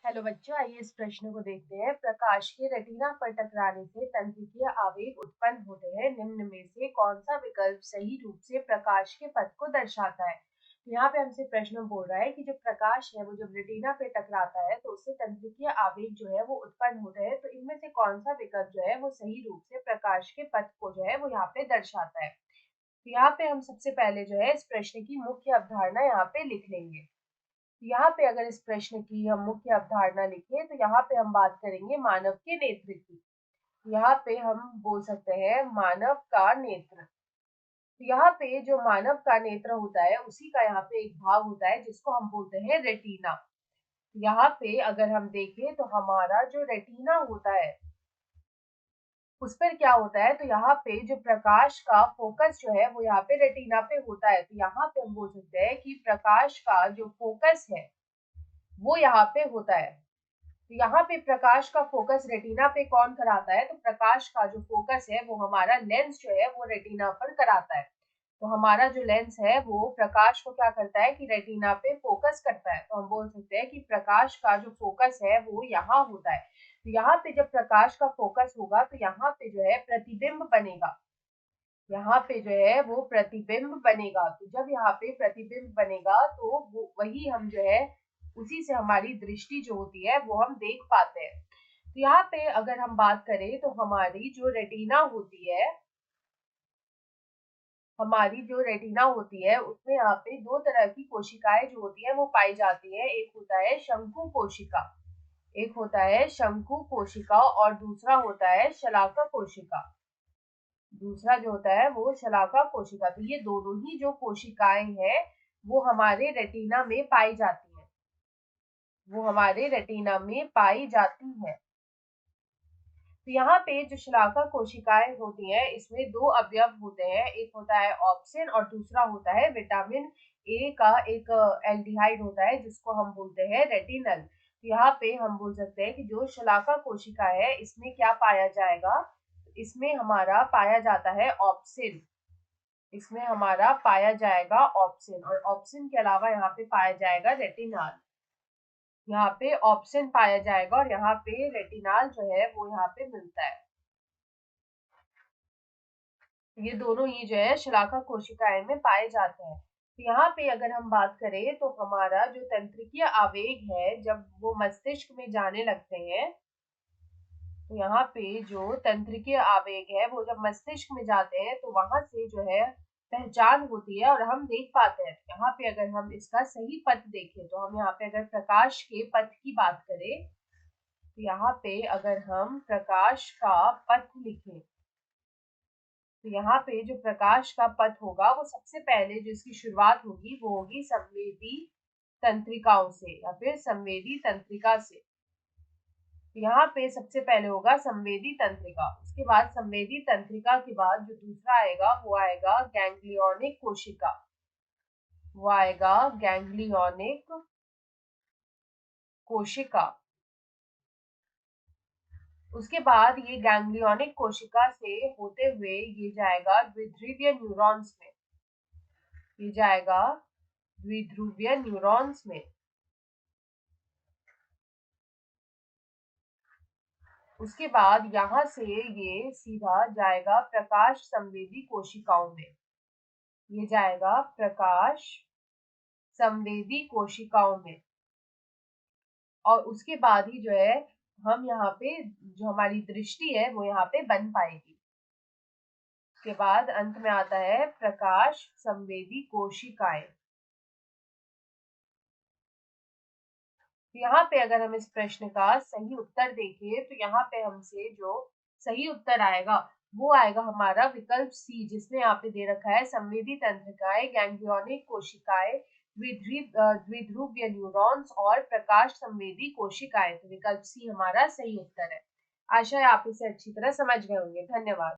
Hello बच्चों, आइए इस प्रश्न को देखते हैं। प्रकाश के रेटिना पर टकराने से तंत्रिकीय आवेग उत्पन्न होते हैं। निम्न में से कौन सा विकल्प सही रूप से प्रकाश के पथ को दर्शाता है? तो यहाँ पे हमसे प्रश्न बोल रहा है कि जो प्रकाश है वो जब रेटिना पे टकराता है तो उससे तंत्रिकीय आवेग जो है वो उत्पन्न होते हैं। तो इनमें से कौन सा विकल्प जो है वो सही रूप से प्रकाश के पथ को जो है वो यहाँ पे दर्शाता है? तो यहाँ पे हम सबसे पहले जो है इस प्रश्न की मुख्य अवधारणा यहाँ पे लिख लेंगे। यहाँ पे अगर इस प्रश्न की हम मुख्य अवधारणा लिखें तो यहाँ पे हम बात करेंगे मानव के नेत्र की। यहाँ पे हम बोल सकते हैं मानव का नेत्र। तो यहाँ पे जो मानव का नेत्र होता है उसी का यहाँ पे एक भाग होता है जिसको हम बोलते हैं रेटिना। यहाँ पे अगर हम देखें तो हमारा जो रेटिना होता है उस पर क्या होता है, तो यहाँ पे जो प्रकाश का फोकस जो है वो यहाँ पे रेटिना पे होता है। तो यहाँ पे हम बोल सकते हैं कि प्रकाश का जो फोकस है वो यहाँ पे होता है। तो यहाँ पे प्रकाश का फोकस रेटिना पे कौन कराता है, तो प्रकाश का जो फोकस है वो हमारा लेंस जो है वो रेटिना पर कराता है। तो हमारा जो लेंस है वो प्रकाश को क्या करता है कि रेटिना पे फोकस करता है। तो हम बोल सकते हैं कि प्रकाश का जो फोकस है वो यहाँ होता है। तो यहाँ पे जब प्रकाश का फोकस होगा तो यहाँ पे जो है प्रतिबिंब बनेगा। यहाँ पे जो है वो प्रतिबिंब बनेगा। तो जब यहाँ पे प्रतिबिंब बनेगा तो वो वही हम जो है उसी से हमारी दृष्टि जो होती है वो हम देख पाते हैं। तो यहाँ पे अगर हम बात करें तो हमारी जो रेटिना होती है उसमें यहाँ पे दो तरह की कोशिकाएं जो होती है वो पाई जाती है। एक होता है शंकु कोशिका, एक होता है शंकु कोशिका और दूसरा होता है शलाका कोशिका। दूसरा जो होता है वो शलाका कोशिका। तो ये दोनों ही जो कोशिकाएं हैं वो हमारे रेटिना में पाई जाती हैं, वो हमारे रेटिना में पाई जाती हैं। तो यहाँ पे जो शलाका कोशिकाएं होती हैं इसमें दो अवयव होते हैं, एक होता है ऑप्सिन और दूसरा होता है विटामिन ए का एक एल्डिहाइड होता है जिसको हम बोलते हैं रेटिनल। तो यहाँ पे हम बोल सकते हैं कि जो शलाका कोशिका है इसमें क्या पाया जाएगा, इसमें हमारा पाया जाता है ऑप्सिन। इसमें हमारा पाया जाएगा ऑप्सिन और ऑप्सिन के अलावा यहाँ पे पाया जाएगा रेटिनाल। यहाँ पे ऑप्सिन पाया जाएगा और यहाँ पे रेटिनाल जो है वो यहाँ पे मिलता है। ये दोनों ही जो है शलाका कोशिकाएं में पाए जाते हैं। तो यहाँ पे अगर हम बात करें तो हमारा जो तंत्रिकीय आवेग है जब वो मस्तिष्क में जाने लगते हैं, तो यहाँ पे जो तंत्रिकीय आवेग है वो जब मस्तिष्क में जाते हैं तो वहां से जो है पहचान होती है और हम देख पाते हैं। यहाँ पे अगर हम इसका सही पथ देखें तो हम यहाँ पे अगर प्रकाश के पथ की बात करें तो यहाँ पे अगर हम प्रकाश का पथ लिखें तो यहाँ पे जो प्रकाश का पथ होगा वो सबसे पहले जो इसकी शुरुआत होगी वो होगी संवेदी तंत्रिकाओं से या फिर संवेदी तंत्रिका से। तो यहाँ पे सबसे पहले होगा संवेदी तंत्रिका, उसके बाद संवेदी तंत्रिका के बाद जो दूसरा आएगा वो आएगा गैंग्लियोनिक कोशिका, वो आएगा गैंग्लियोनिक कोशिका। उसके बाद ये गैंग्लियोनिक कोशिका से होते हुए ये जाएगा द्विध्रुवीय न्यूरॉन्स में, ये जाएगा द्विध्रुवीय न्यूरॉन्स में। उसके बाद यहाँ से ये सीधा जाएगा प्रकाश संवेदी कोशिकाओं में, ये जाएगा प्रकाश संवेदी कोशिकाओं में। और उसके बाद ही जो है हम यहाँ पे जो हमारी दृष्टि है वो यहाँ पे बन पाएगी। उसके बाद अंत में आता है प्रकाश संवेदी कोशिकाएं। तो यहाँ पे अगर हम इस प्रश्न का सही उत्तर देखें तो यहाँ पे हमसे जो सही उत्तर आएगा वो आएगा हमारा विकल्प सी, जिसमें यहाँ पे दे रखा है संवेदी तंत्रिकाएं, गैंग्लियोनिक कोशिकाएं, द्विध्रुवीय न्यूरॉन्स और प्रकाश संवेदी कोशिकाएं। तो विकल्प सी हमारा सही उत्तर है। आशा है आप इसे अच्छी तरह समझ गए होंगे। धन्यवाद।